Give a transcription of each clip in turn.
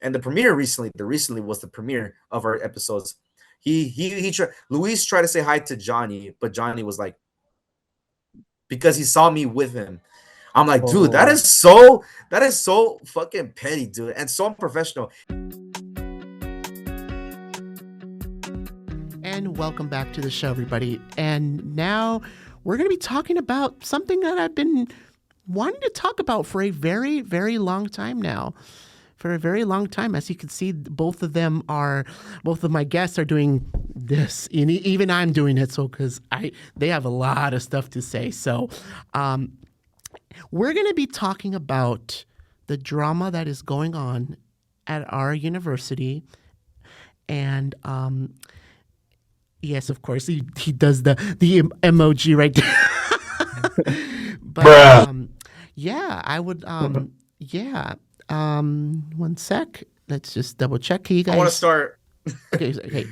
And the recently was the premiere of our episodes. Luis tried to say hi to Johnny, but Johnny was like, because he saw me with him. I'm like, dude, Oh, that is so fucking petty, dude, and so unprofessional. And welcome back to the show, everybody. And now we're going to be talking about something that I've been wanting to talk about for a very, very long time now. For a very long time. As you can see, both of my guests are doing this, and even I'm doing it. So, because they have a lot of stuff to say. So, we're going to be talking about the drama that is going on at our university, and yes, of course, he does the emoji right there. But bruh. yeah, I would yeah. One sec. Let's just double check. Can you I want to guys? start. Okay.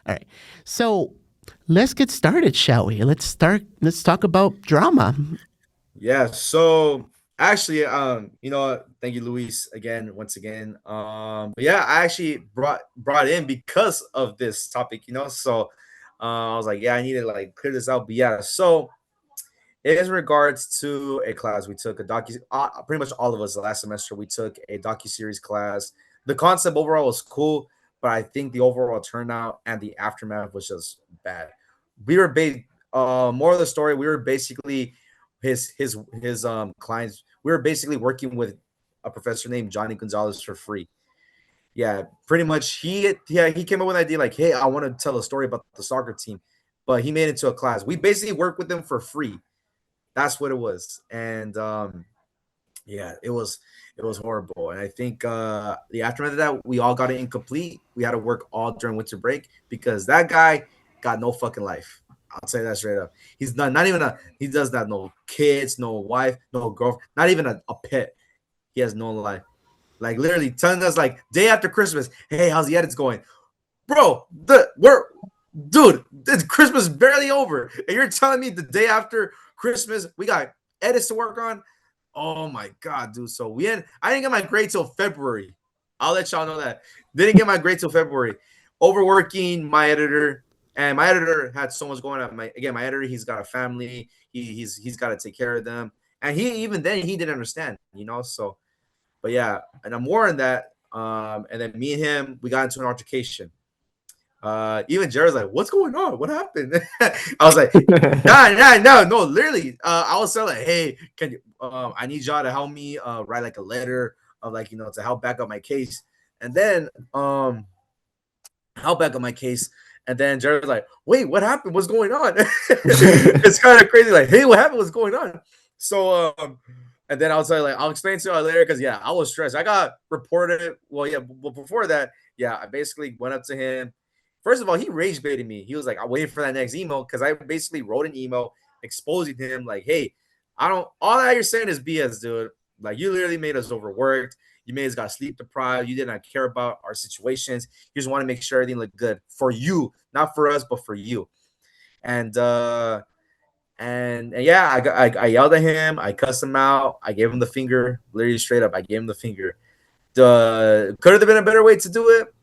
All right. So let's get started, shall we? Let's talk about drama. Yeah. So actually, thank you, Luis, again, once again. But yeah, I actually brought in because of this topic. So I was like, yeah, I need to like clear this out. But yeah, so in regards to a class, we took a pretty much all of us last semester. We took a docu-series class. The concept overall was cool, but I think the overall turnout and the aftermath was just bad. We were more of the story. We were basically his clients. We were basically working with a professor named Johnny Gonzalez for free. Yeah, pretty much. He came up with an idea like, hey, I want to tell a story about the soccer team, but he made it into a class. We basically worked with them for free. That's what it was. And yeah, it was horrible. And I think the aftermath of that, we all got it incomplete. We had to work all during winter break because that guy got no fucking life. I'll say that straight up. He's not even he does not no kids, no wife, no girlfriend, not even a pet. He has no life. Like literally telling us like day after Christmas, hey, how's the edits going? Bro, dude, it's Christmas barely over. And you're telling me the day after Christmas we got edits to work on? Oh my god, dude. So I didn't get my grade till February. I'll let y'all know that. Didn't get my grade till February. Overworking my editor, and my editor had so much going on. My editor, he's got a family. He's got to take care of them. And he even then he didn't understand. So but yeah, and I'm more in that. And then me and him, we got into an altercation. Even Jared's like, "What's going on? What happened?" I was like, "Nah, no, literally." I was saying like, "Hey, can you? I need y'all to help me write like a letter of like to help back up my case." And then help back up my case. And then Jared's like, "Wait, what happened? What's going on?" It's kind of crazy. Like, "Hey, what happened? What's going on?" So and then I'll tell you like I'll explain to you later because yeah, I was stressed. I got reported. Well, yeah, but before that, yeah, I basically went up to him. First of all, he rage baited me. He was like, "I'm waiting for that next email," because I basically wrote an email exposing him like, "Hey, I don't. All that you're saying is BS, dude. Like, you literally made us overworked. You made us got sleep deprived. You did not care about our situations. You just want to make sure everything looked good for you, not for us, but for you." And and yeah, I yelled at him. I cussed him out. I gave him the finger, literally straight up. I gave him the finger. The could have been a better way to do it,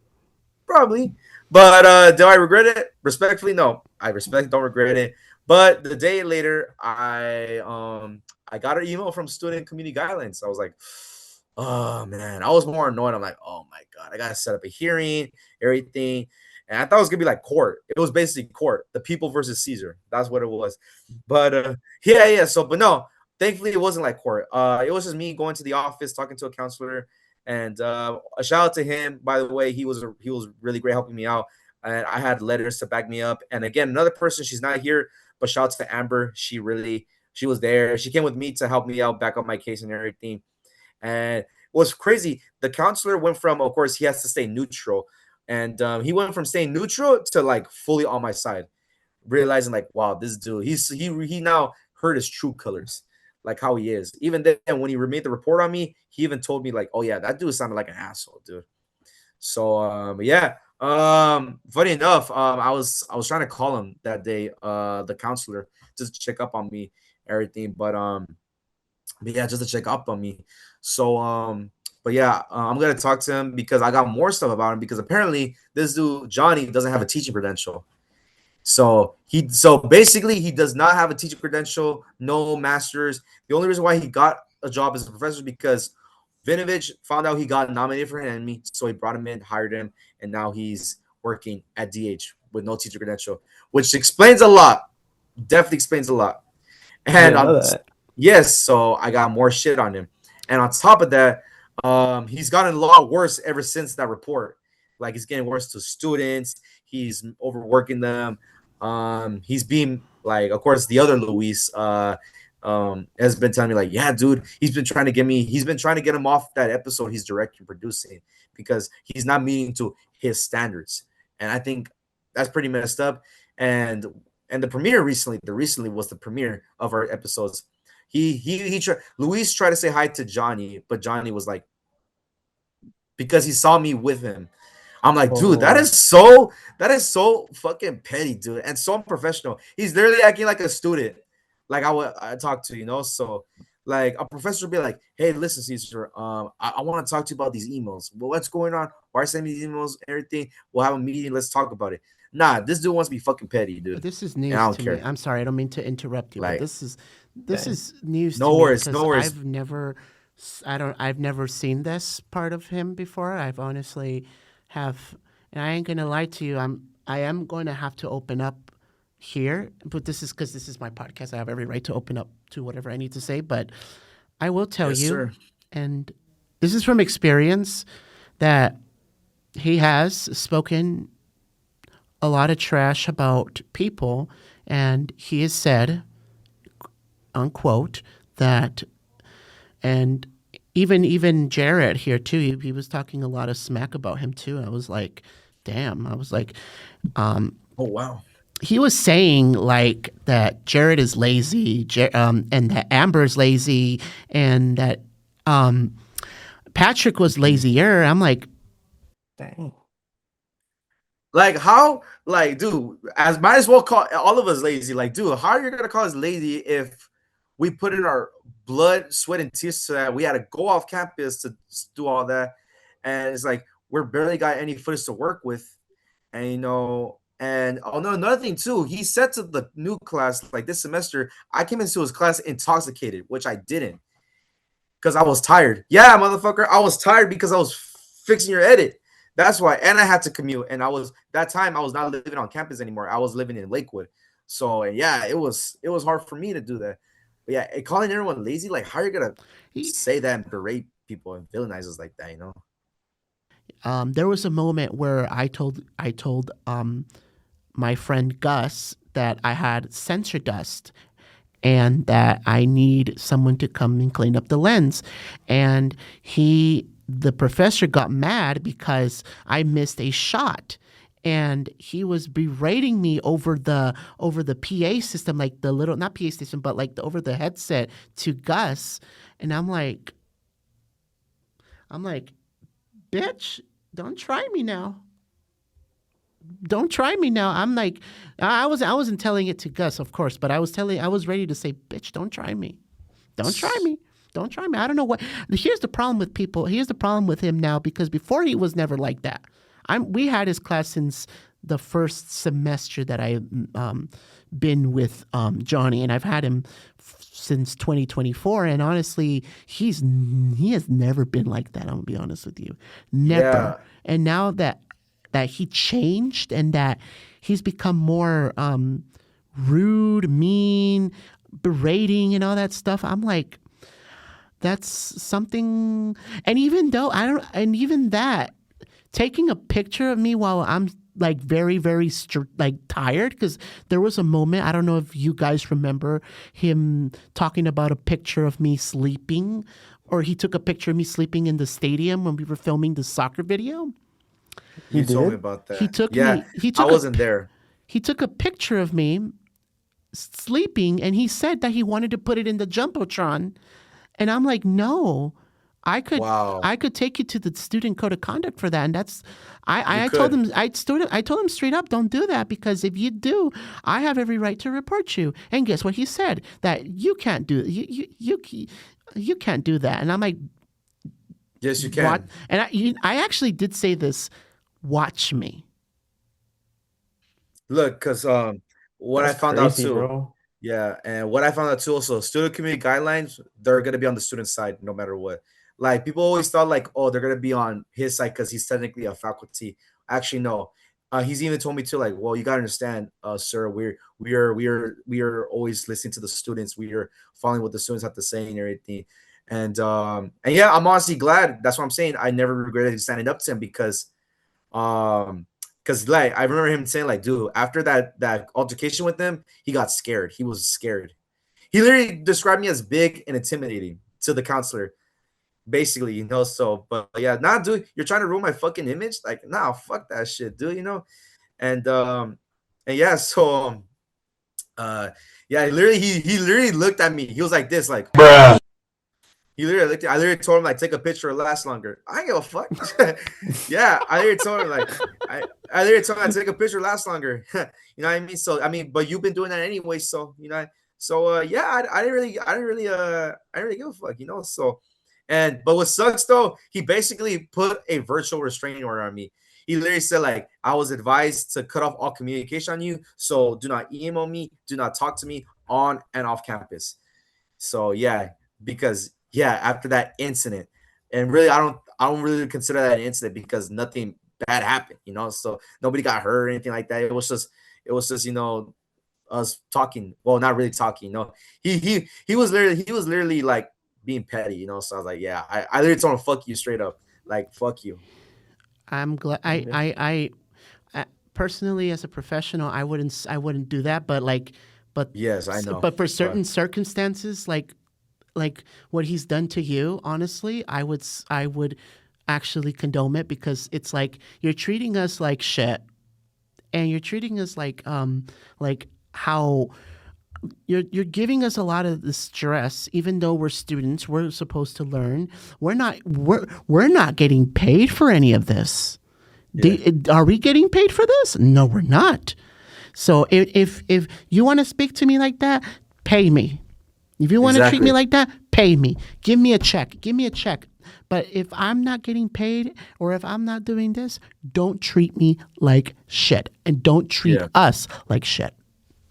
probably. But do I regret it? Respectfully, no. Don't regret it. But the day later, I got an email from student community guidelines. I was like, oh man, I was more annoyed. I'm like, oh my god, I gotta set up a hearing, everything. And I thought it was gonna be like court. It was basically court, the people versus Caesar. That's what it was. But yeah. So, but no, thankfully it wasn't like court. It was just me going to the office, talking to a counselor, and a shout out to him. By the way, he was really great helping me out, and I had letters to back me up. And again, another person, she's not here, but shout out to Amber. She was there. She came with me to help me out, back up my case and everything. And what's crazy, the counselor went from, of course, he has to stay neutral, and he went from staying neutral to like fully on my side, realizing like, wow, this dude, he now heard his true colors, like how he is. Even then, when he made the report on me, he even told me like, oh yeah, that dude sounded like an asshole, dude. So yeah. Funny enough, I was trying to call him that day, the counselor, just to check up on me, everything, but yeah, just to check up on me. So But yeah, I'm gonna talk to him because I got more stuff about him because apparently this dude Johnny doesn't have a teaching credential. So basically he does not have a teaching credential, no masters. The only reason why he got a job as a professor is because Vinovich found out he got nominated for an Emmy, so he brought him in, hired him, and now he's working at DH with no teacher credential, which explains a lot. Definitely explains a lot. I And didn't know that. yes, so I got more shit on him. And on top of that, he's gotten a lot worse ever since that report. Like he's getting worse to students. He's overworking them. He's being like, of course, the other Luis has been telling me like, yeah, dude, he's been trying to get him off that episode he's directing and producing because he's not meeting to his standards. And I think that's pretty messed up. And the premiere recently was the premiere of our episodes. Luis tried to say hi to Johnny, but Johnny was like, because he saw me with him. I'm like, dude, that is so fucking petty, dude, and so unprofessional. He's literally acting like a student, like I talk to, So like a professor would be like, hey, listen, Caesar, I want to talk to you about these emails. Well, what's going on? Why are sending these emails? Everything. We'll have a meeting. Let's talk about it. Nah, this dude wants to be fucking petty, dude. This is news to me. I'm sorry, I don't mean to interrupt you, like, but this is news no to worries, me no worries. I've never seen this part of him before. I've honestly have, and I ain't gonna lie to you. I am going to have to open up here, but this is because this is my podcast. I have every right to open up to whatever I need to say. But I will tell you, sir. and this is from experience, that he has spoken a lot of trash about people, and he has said, unquote, that, and even Jared here too, he was talking a lot of smack about him too. I was like, damn. I was like, oh wow. He was saying like that Jared is lazy, and that Amber's lazy, and that Patrick was lazier. I'm like, dang. Like how, like, dude, as might as well call all of us lazy. Like, dude, how are you gonna call us lazy if we put in our blood, sweat, and tears so that we had to go off campus to do all that, and it's like we're barely got any footage to work with, and and oh no, another thing too, he said to the new class like this semester, I came into his class intoxicated, which I didn't, because I was tired. Yeah, motherfucker, I was tired because I was fixing your edit. That's why, and I had to commute, and I was not living on campus anymore. I was living in Lakewood, so yeah, it was hard for me to do that. But yeah, calling everyone lazy, like how are you gonna say that and berate people and villainize us like that, There was a moment where I told my friend Gus that I had sensor dust and that I need someone to come and clean up the lens, and the professor got mad because I missed a shot, and he was berating me over the PA system, like the little, not PA system, but like over the headset to Gus, and I'm like, bitch, don't try me now. Don't try me now. I'm like, I wasn't telling it to Gus, of course, but I was ready to say, bitch, don't try me. Don't try me. Don't try me. I don't know what. Here's the problem with people. Here's the problem with him now, because before he was never like that. We had his class since the first semester that I been with Johnny, and I've had him since 2024. And honestly, he has never been like that. I'm gonna be honest with you, never. Yeah. And now that he changed and that he's become more rude, mean, berating, and all that stuff, I'm like, that's something. And even that, taking a picture of me while I'm like very, very tired, because there was a moment, I don't know if you guys remember him talking about a picture of me sleeping, or he took a picture of me sleeping in the stadium when we were filming the soccer video. You told me about that. I wasn't there. He took a picture of me sleeping, and he said that he wanted to put it in the Jumbotron. And I'm like, no, I could take you to the student code of conduct for that. And that's, I told him straight up, don't do that, because if you do, I have every right to report you. And guess what he said? That you can't do, you can't do that. And I'm like, Yes, you What? can. And I actually did say this. Watch me. Look, because what I That's found out crazy, too. bro. Yeah, and what I found out too also, student community guidelines, they're gonna be on the student side no matter what. Like people always thought like, oh, they're gonna be on his side because he's technically a faculty. Actually, no. He's even told me too, like, well, you gotta understand, sir, we are always listening to the students. We are following what the students have to say and everything. And yeah, I'm honestly glad. That's what I'm saying. I never regretted standing up to him um because like I remember him saying like, dude, after that altercation with them, he got scared. He was scared. He literally described me as big and intimidating to the counselor, basically, So, but yeah, nah, dude, you're trying to ruin my fucking image. Like, nah, fuck that shit, dude. And and yeah, uh, yeah, literally, he literally looked at me. He was like this, like, Bruh. he literally looked. I literally told him like, take a picture, or last longer. I ain't give a fuck. Yeah, I literally told him like, I literally told him I take a picture, last longer. You know what I mean? So I mean, but you've been doing that anyway. So yeah, I didn't really give a fuck. So but what sucks though, he basically put a virtual restraining order on me. He literally said like, I was advised to cut off all communication on you, so do not email me, do not talk to me on and off campus. So yeah, because yeah, after that incident, and really, I don't really consider that an incident because nothing bad happened. So nobody got hurt or anything like that. It was just us talking. Well, not really talking. He was literally like being petty. So I was like, yeah, I literally told him fuck you straight up, like fuck you. I'm glad. Yeah. Personally, as a professional, I wouldn't do that. But but Yes, I know, but for but certain circumstances, like what he's done to you, honestly, I would actually condone it because it's like you're treating us like shit, and you're treating us like how you're giving us a lot of the stress, even though we're students, we're supposed to learn. We're not getting paid for any of this. yeah, Are we getting paid for this? No, we're not. So if you want to speak to me like that, pay me. If you want to treat me exactly. like that, pay me. Give me a check. Give me a check. But if I'm not getting paid or if I'm not doing this, don't treat me like shit. And don't treat Yeah. us like shit.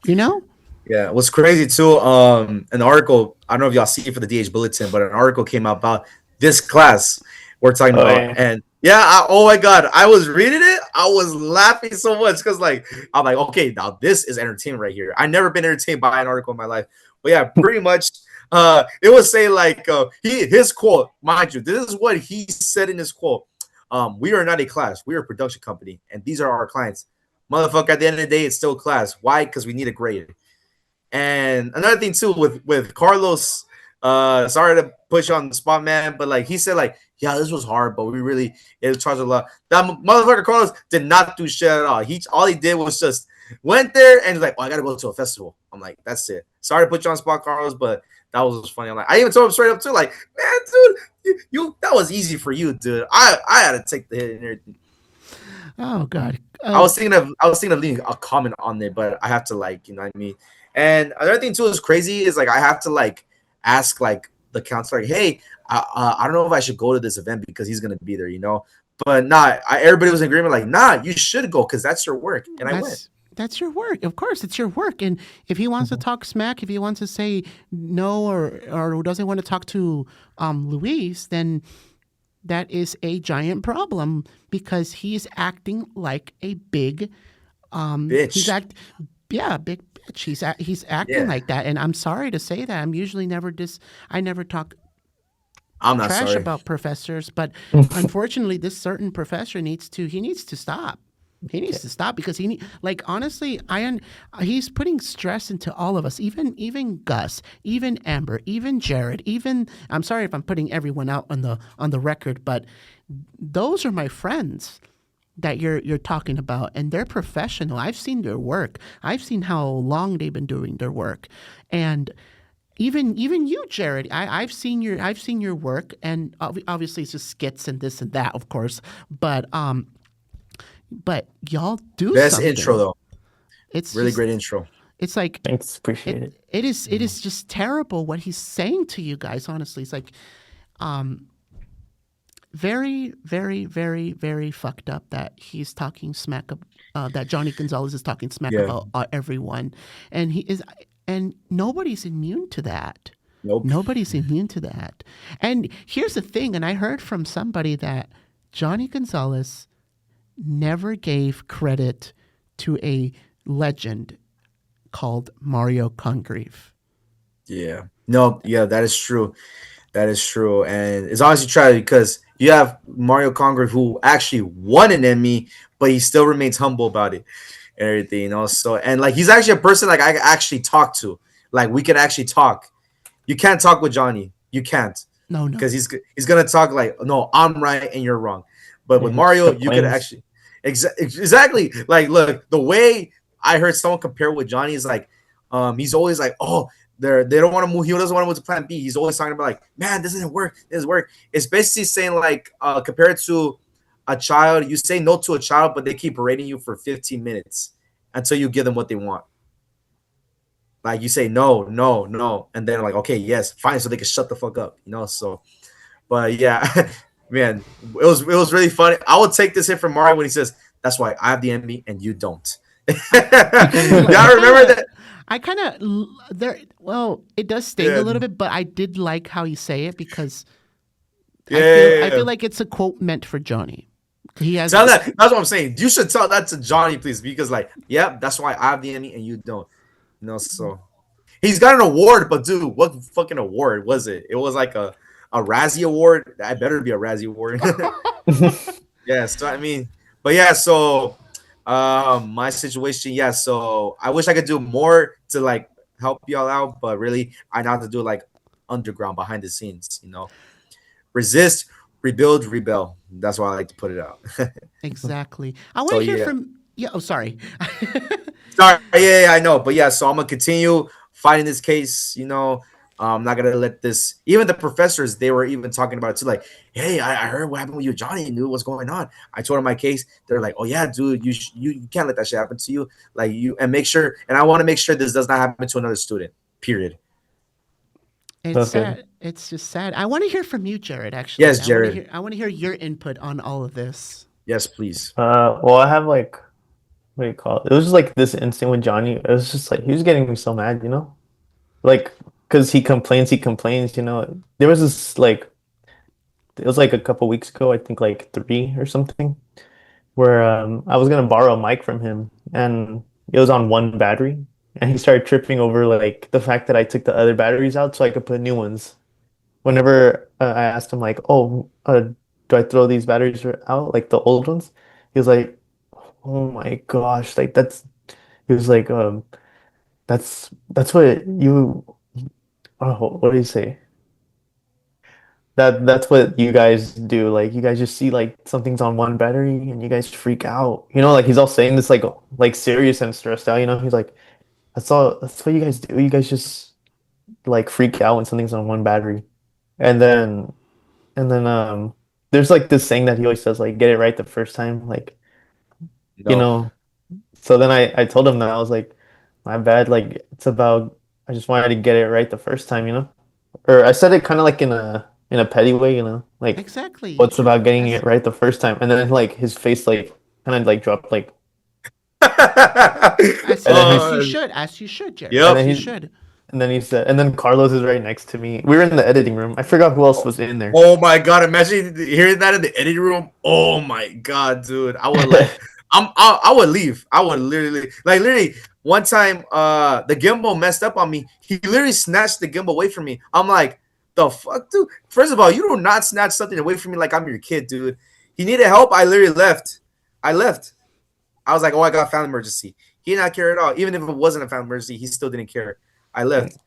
You know? Yeah, what's crazy too, an article, I don't know if y'all see it for the DH Bulletin, but an article came out about this class we're talking Oh about. yeah. And yeah, oh my God, I was reading it. I was laughing so much because, like, I'm like, okay, now this is entertainment right here. I never been entertained by an article in my life. But yeah, pretty much, it was saying, like, his quote, mind you, this is what he said in his quote. We are not a class, we are a production company, and these are our clients. Motherfucker, at the end of the day, it's still class. Why? Because we need a grade. And another thing too with Carlos, sorry to push you on the spot, man, but like he said, like, yeah, this was hard, but we really it charged a lot. That motherfucker Carlos did not do shit at all. All he did was just went there and like, oh, I gotta go to a festival. I'm like, that's it. Sorry to put you on the spot, Carlos, but that was just funny. I'm like, I even told him straight up too, like, man, dude, you that was easy for you, dude. I had to take the hit and everything. Oh God. I was thinking of leaving a comment on there, but I have to, like, you know what I mean. And another thing too is crazy is like I have to like ask like the counselor, like, hey, I don't know if I should go to this event because he's gonna be there. But nah, everybody was in agreement, like, nah, you should go because that's your work, and I went. That's your work. Of course, it's your work. And if he wants to talk smack, if he wants to say no or doesn't want to talk to Luis, then that is a giant problem because he's acting like a big he's Bitch, big bitch. He's acting yeah, like that, and I'm sorry to say that. I'm usually never I never talk I'm not trash sorry. about professors, but unfortunately, this certain professor needs to stop. He needs to stop because like honestly, he's putting stress into all of us, even Gus, even Amber, even Jared, even I'm sorry if I'm putting everyone out on the record, but those are my friends that you're talking about, and they're professional. I've seen their work. I've seen how long they've been doing their work, and even you, Jared. I've seen your work, and obviously it's just skits and this and that, of course, but y'all do Best intro something. though, It's really just great intro. it's like Thanks, appreciate it. it is just terrible what he's saying to you guys. Honestly, it's like very, very, very, very fucked up that he's talking smack that Johnny Gonzalez is talking smack Yeah. about everyone, and nobody's immune to that. Nope. Nobody's immune to that. And here's the thing, and I heard from somebody that Johnny Gonzalez never gave credit to a legend called Mario Congreve. Yeah. No, yeah, that is true. That is true. And it's honestly tragic because you have Mario Congreve who actually won an Emmy, but he still remains humble about it and everything, you know. So, and like he's actually a person like I actually talk to. Like we could actually talk. You can't talk with Johnny. You can't. No. Because he's gonna talk like, no, I'm right and you're wrong. But with Yeah, Mario, the you could flames. actually exactly like look, the way I heard someone compare with Johnny is like, he's always like, oh, they don't want to move. He doesn't want to move to Plan B. He's always talking about like, man, this doesn't work. This doesn't work. It's basically saying like, compared to a child, you say no to a child, but they keep berating you for 15 minutes until you give them what they want. Like you say no, no, no, and then like, okay, yes, fine, so they can shut the fuck up, you know. So, but yeah, man, it was really funny. I would take this hit from Mario when he says, "That's why I have the Emmy and you don't." Y'all remember that? I kind of there. Well, it does sting Yeah. a little bit, but I did like how you say it because I Yeah. feel like it's a quote meant for Johnny. He has Tell that. That's what I'm saying. You should tell that to Johnny, please, because like, yeah, that's why I have the Emmy and you don't. You know, so he's got an award, but dude, what fucking award was it? It was like a Razzie award. That better be a Razzie award. Yeah, so I mean, but yeah, so my situation, yeah, so I wish I could do more to like help y'all out, but really I know how to do it like underground behind the scenes, you know. Resist, rebuild, rebel. That's why I like to put it out. exactly. I want So, to hear yeah. from. Yeah. Oh, sorry. Sorry, yeah, I know, but yeah, so I'm gonna continue fighting this case. You know, I'm not gonna let this. Even the professors, they were even talking about it too. Like, hey, I heard what happened with you, Johnny. Knew what's going on. I told him my case. They're like, oh yeah, dude, you can't let that shit happen to you. Like you and make sure. And I want to make sure this does not happen to another student. Period. It's That's sad. good. It's just sad. I want to hear from you, Jared. Actually, Yes, Jared. I want to hear your input on all of this. Yes, please. Well, I have like, what do you call it? It was just like this instant with Johnny. It was just like he was getting me so mad, you know, like because he complains, you know. There was this like it was like a couple weeks ago, I think like three or something, where I was gonna borrow a mic from him, and it was on one battery, and he started tripping over like the fact that I took the other batteries out so I could put new ones. Whenever I asked him like, "Oh, do I throw these batteries out like the old ones?" He was like, "Oh my gosh, like that's." He was like, that's what you." Oh, what do you say? That's what you guys do. Like you guys just see like something's on one battery and you guys freak out. You know, like he's all saying this like serious and stressed out, you know? He's like, that's what you guys do. You guys just like freak out when something's on one battery. And then there's like this saying that he always says, like, get it right the first time. Like, you No. know, so then I told him that I was like, my bad, like it's about I just wanted to get it right the first time, you know? Or I said it kind of like in a petty way, you know? Like Exactly. what's about getting As it right the first time? And then like his face like kind of like dropped like and then as he's you uh, should, as you should, Jared, and yep. as then you he should. he said and then Carlos is right next to me. We were in the editing room. I forgot who else was in there. Oh my god! Imagine hearing that in the editing room. Oh my god, dude! I would like, I would leave. I would literally one time. The gimbal messed up on me. He literally snatched the gimbal away from me. I'm like, the fuck, dude. First of all, you do not snatch something away from me like I'm your kid, dude. He needed help. I literally left. I left. I was like, oh, I got a family emergency. He did not care at all. Even if it wasn't a family emergency, he still didn't care. I left.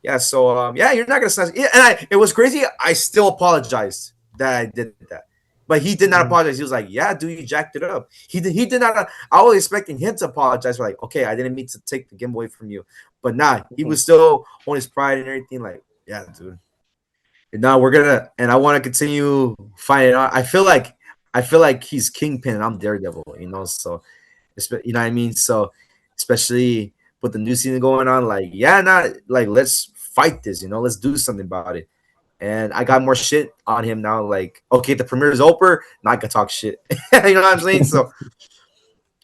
Yeah, so yeah, you're not gonna snatch. Yeah, and it was crazy. I still apologized that I did that, but he did not Mm. apologize. He was like, "Yeah, dude, you jacked it up." He did not. I was expecting him to apologize for like, "Okay, I didn't mean to take the game away from you," but nah, he was still on his pride and everything. Like, yeah, dude. And now we're gonna, and I want to continue fighting out. I feel like he's Kingpin and I'm Daredevil. You know, so you know what I mean. So especially with the new season going on, like, yeah, not like let's fight this. You know, let's do something about it. And I got more shit on him now. Like, okay, the premiere is over. Not gonna talk shit. You know what I'm saying? So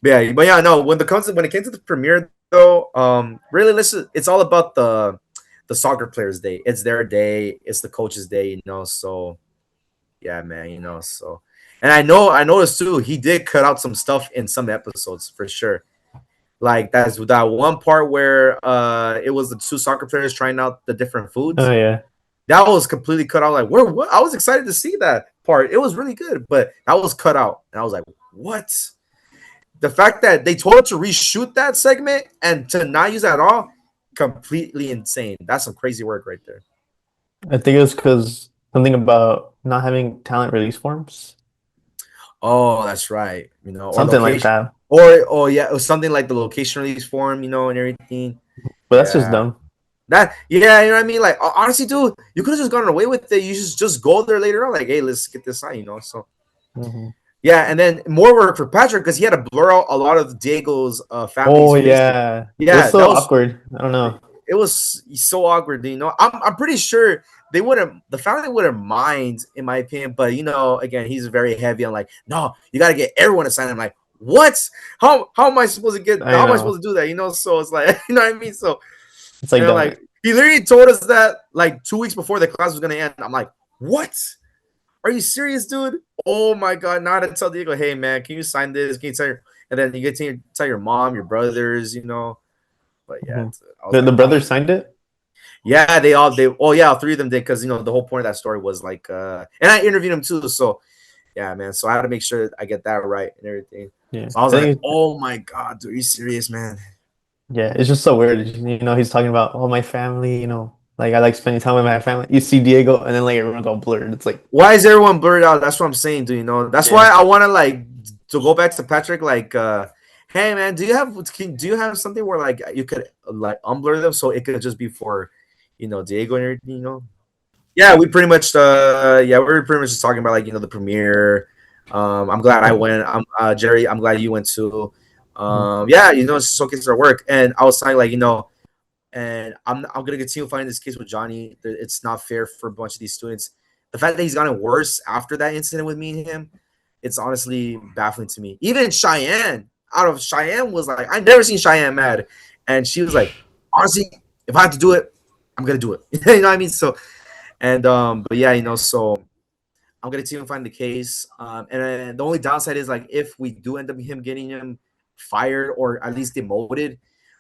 yeah, no. When it came to the premiere though, really, listen, it's all about the soccer players' day. It's their day. It's the coach's day. So yeah, man. So, and I noticed too. He did cut out some stuff in some episodes for sure. Like that's that one part where it was the two soccer players trying out the different Oh foods. yeah. That was completely cut out. Like, where? What? I was excited to see that part. It was really good, but that was cut out, and I was like, what? The fact that they told him to reshoot that segment and to not use that at all, completely insane. That's some crazy work right there. I think it was because something about not having talent release forms, Oh, that's right. Or something like location, that. or oh yeah, it was something like the location release form, and everything. But that's just Yeah, dumb. yeah, you know what I mean. Like honestly, dude, you could have just gotten away with it. You just go there later on, like, hey, let's get this on. So Hmm. yeah, and then more work for Patrick because he had to blur out a lot of Diego's Oh family's faces. yeah, it was Yeah, that so was awkward. I don't know. it was so awkward. I'm pretty sure the family wouldn't mind in my opinion, but again, he's very heavy on like, no, you got to get everyone to sign. I'm like, what? How am I supposed to get? I How am I know. supposed to do that? So it's like, you know what I mean. So It's like and dumb. like he literally told us that like 2 weeks before the class was gonna end. I'm like, what? Are you serious, dude? Oh my god! Now to tell Diego, hey man, can you sign this? Can you tell your and then you get to tell your mom, your brothers. But yeah, Hmm. I was The like, oh brothers signed it. yeah, all three of them did because the whole point of that story was like, and I interviewed him too, so yeah, man. So I had to make sure I get that right and everything. Yeah, So I was I like, think. oh my god, dude, are you serious, man? Yeah, it's just so weird. He's talking about my family. Like I like spending time with my family. You see Diego, and then like everyone's all blurred. It's like, Why is everyone blurred out? That's what I'm saying, dude. That's yeah. why I want to like to go back to Patrick. Like, hey man, do you have something where like you could like unblur them so it could just be for, Diego and everything. Yeah, we were pretty much just talking about like the premiere. I'm glad I went. I'm Jerry. I'm glad you went too. Mhm. Yeah, it's just showcasing our work, and I was saying like and I'm gonna continue finding this case with Johnny. It's not fair for a bunch of these students. The fact that he's gotten worse after that incident with me and him, it's honestly baffling to me. Even Cheyenne, out of Cheyenne was like, I never seen Cheyenne mad, and she was like, honestly, if I have to do it, I'm gonna do it. You know what I mean? So and but yeah, so I'm gonna continue to find the case. And then the only downside is like if we do end up getting him fired or at least demoted,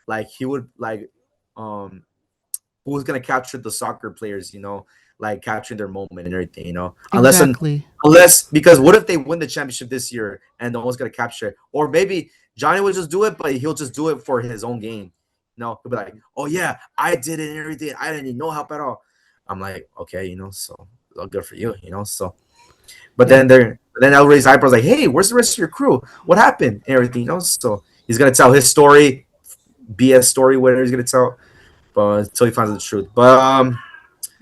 like he would like um who's gonna capture the soccer players, like capturing their moment and everything, Exactly. unless because what if they win the championship this year and no one's gonna capture it? Or maybe Johnny will just do it, but he'll just do it for his own game. He'll be like, oh yeah, I did it and everything. I didn't need no help at all. I'm like, okay, so all good for you, so but Yeah. then I'll raise eyebrows like, hey, where's the rest of your crew? What happened? And everything, So he's gonna tell his story, BS story, whatever he's gonna tell, but until he finds the truth.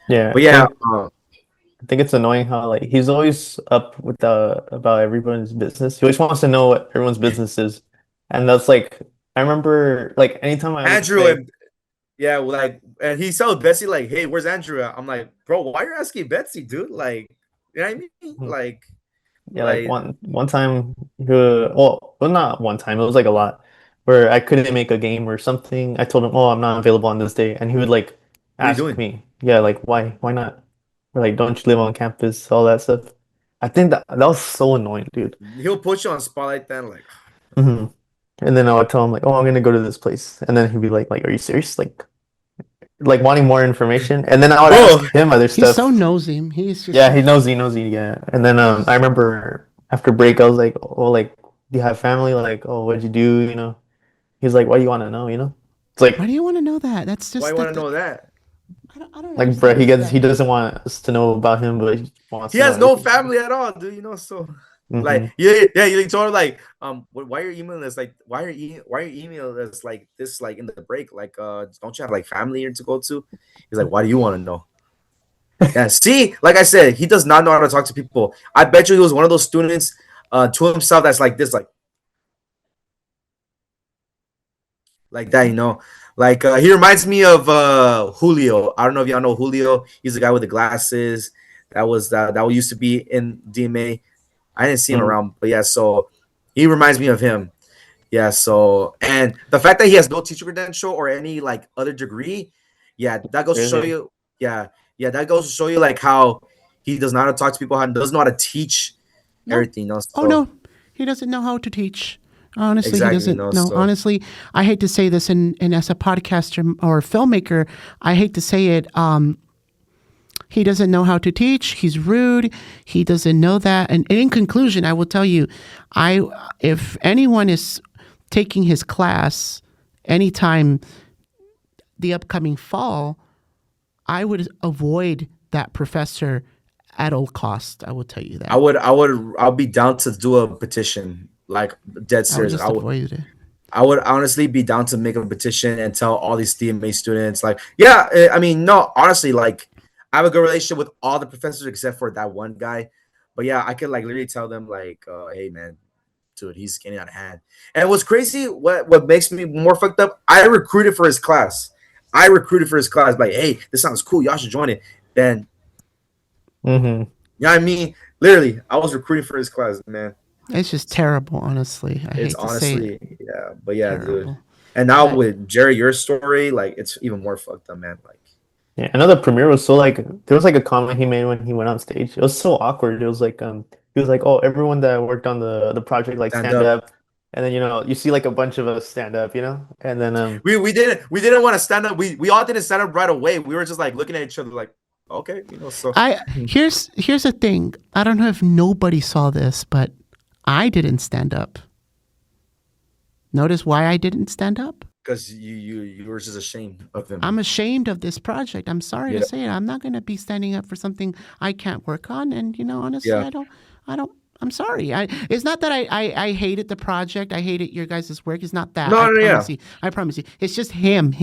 Yeah, But yeah, I think it's annoying how like he's always up with the about everyone's business. He always wants to know what everyone's business is, and that's like I remember like anytime I would Andrew say, and yeah, like, and he tells Betsy like, hey, where's Andrew at? I'm like, bro, why are you asking Betsy, dude? Like, you know what I mean? hmm, Like, yeah, like like one time, well, not one time, it was like a lot, where I couldn't make a game or something. I told him, oh, I'm not available on this day, and he would like what are you ask doing? me, yeah, like why not? Or like, don't you live on campus? All that stuff. I think that was so annoying, dude. He'll put you on spotlight then, like, Hmm. And then I would tell him like, "Oh, I'm gonna go to this place," and then he'd be like, "Are you serious? Like wanting more information?" And then I would bro, ask him other He's so stuff. nosy. He's just Yeah, so. he knows, yeah. And then I remember after break, I was like, "Oh, like, do you have family? Like, oh, what'd you do? He's like, "Why do you want to know? It's Why like, do you want to know that? That's why you just want to that. know that? I don't bro, understand that. he doesn't want us to know about him, but he wants He to know has no everything." family at all, dude. So like, Hmm. yeah, you told her like, why are you emailing us? Like, why are you emailing us like this? Like in the break, like, don't you have like family here to go to? He's like, why do you want to know? Yeah, see, like I said, he does not know how to talk to people. I bet you he was one of those students, to himself that's like this, like, like that, you know. Like he reminds me of Julio. I don't know if y'all know Julio. He's the guy with the glasses. That used to be in DMA. I didn't see him Mm, around, but yeah. So he reminds me of him. Yeah. So and the fact that he has no teacher credential or any like other degree, yeah, that goes to show really? you. Yeah, yeah, that goes to show you like how he does not know how to talk to people, how he doesn't know how to teach No. everything. You know? Oh So no, he doesn't know how to teach. Honestly, he exactly, you doesn't know. know. So Honestly, I hate to say this, and as a podcaster or filmmaker, I hate to say it. He doesn't know how to teach. He's rude. He doesn't know that. And in conclusion, I will tell you, if anyone is taking his class anytime the upcoming fall, I would avoid that professor at all cost. I will tell you that. I'll be down to do a petition, like dead I would serious. just avoid it. I would honestly be down to make a petition and tell all these DMA students, like, yeah, I mean, no, honestly, like, I have a good relationship with all the professors except for that one guy. But yeah, I could like literally tell them, like, hey, man, dude, he's getting out of hand. And what's crazy, what makes me more fucked up, I recruited for his class. Like, hey, this sounds cool. Y'all should join it. Then, Mm-hmm. you know what I mean? Literally, I was recruiting for his class, man. It's just terrible, honestly. I It's hate to say it. honestly, yeah, but yeah, dude. Terrible. And now I, with Jerry, your story, like it's even more fucked up, man. Like Yeah, another premiere was so like there was like a comment he made when he went on stage. It was so awkward. It was like he was like, "Oh, everyone that worked on the project like stand stand up. up." And then you see like a bunch of us stand up, And then We didn't want to stand up. We all didn't stand up right away. We were just like looking at each other like, okay, so here's the thing. I don't know if nobody saw this, but I didn't stand up. Notice why I didn't stand up? because you were just ashamed of him. I'm ashamed of this project. I'm sorry Yeah. to say it. I'm not going to be standing up for something I can't work on. And honestly, Yeah. I don't. I'm sorry. It's not that I hated the project. I hated your guys' work. It's not that. No, I no, yeah. promise you. I promise you. It's just him.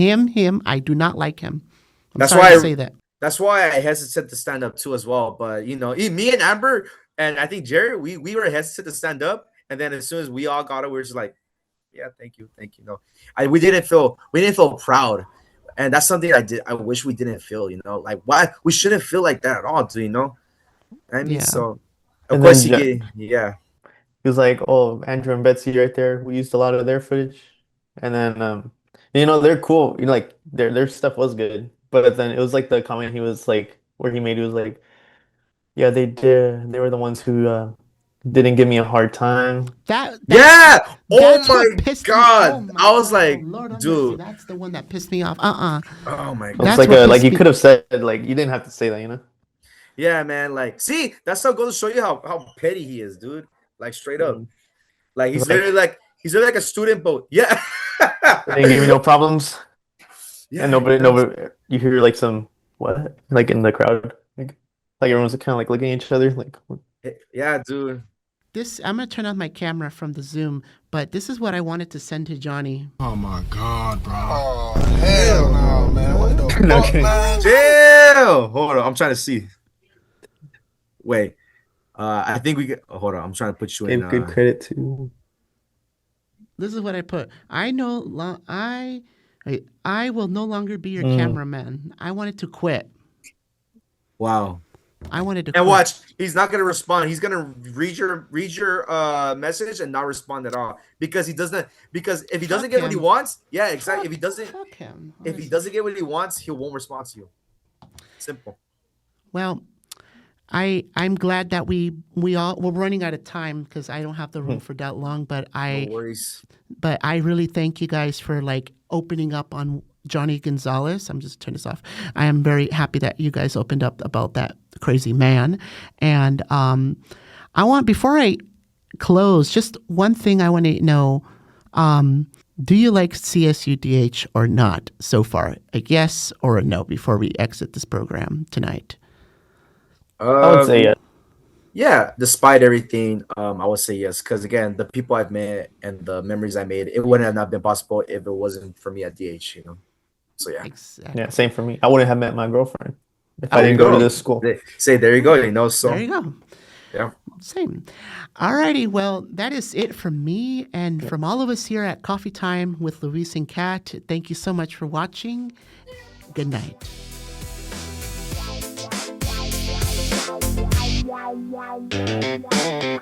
I do not like him. I'm That's sorry why to say that. That's why I hesitate to stand up too as well. But me and Amber and I think Jerry, we were hesitant to stand up, and then as soon as we all got it, we were just like, yeah, thank you. No, we didn't feel proud, and that's something I wish we didn't feel. Like why we shouldn't feel like that at all. I mean, Yeah. so of And course then yeah. he was like, "Oh, Andrew and Betsy right there. We used a lot of their footage." And then they're cool. Like their stuff was good. But then it was like the comment he was like where he made, he was like, "Yeah, they did. They were the ones who didn't give me a hard time." That Yeah. Oh that's my what pissed God. me. Oh I was my like, God. Lord have mercy. dude. That's the one that pissed me off. Oh my It's God. That's like what like pissed you me. could have said like you didn't have to say that. Yeah, man. Like, see, that's how goes to show you how petty he is, dude. Like straight up. Mhm. Like It's like he's literally like a student boat. Yeah. they didn't give me no problems. Yeah, And he does. nobody, you hear like some what, like in the crowd, like everyone's kind of like looking at each other, like, what? Yeah, dude. I'm gonna turn on my camera from the Zoom, but this is what I wanted to send to Johnny. Oh my God, bro. Oh, hell no, man. What the No fuck, kidding. man? Chill. Hold on. I'm trying to see. Wait. I think we get. Hold on. I'm trying to put you in. Gave good credit to. This is what I put. I will no longer be your Mm. cameraman. I wanted to quit. Wow. I wanted to And quit. watch. He's not gonna respond. He's gonna read your message and not respond at all because he doesn't. Because if he doesn't Fuck get what he him. wants, yeah, exactly. If he doesn't, Fuck him. if he doesn't get what he wants, he won't respond to you. Simple. Well, I'm glad that we're running out of time because I don't have the room for that long. But No worries. I really thank you guys for like opening up on Johnny Gonzalez. I'm just turn this off. I am very happy that you guys opened up about that crazy man. And before I close, just one thing I want to know. Do you like CSUDH or not so far? A yes or a no before we exit this program tonight? I would say yes. Yeah, despite everything, I would say yes. Because again, the people I've met and the memories I made, it wouldn't have not been possible if it wasn't for me at DH. So yeah. Exactly. Yeah, same for me. I wouldn't have met my girlfriend if Oh, I There you didn't go to this school. Say there you go. So There you go. yeah. Same. Alrighty, well, that is it from me and from all of us here at Coffee Time with Luis and Kat. Thank you so much for watching. Good night. Wow.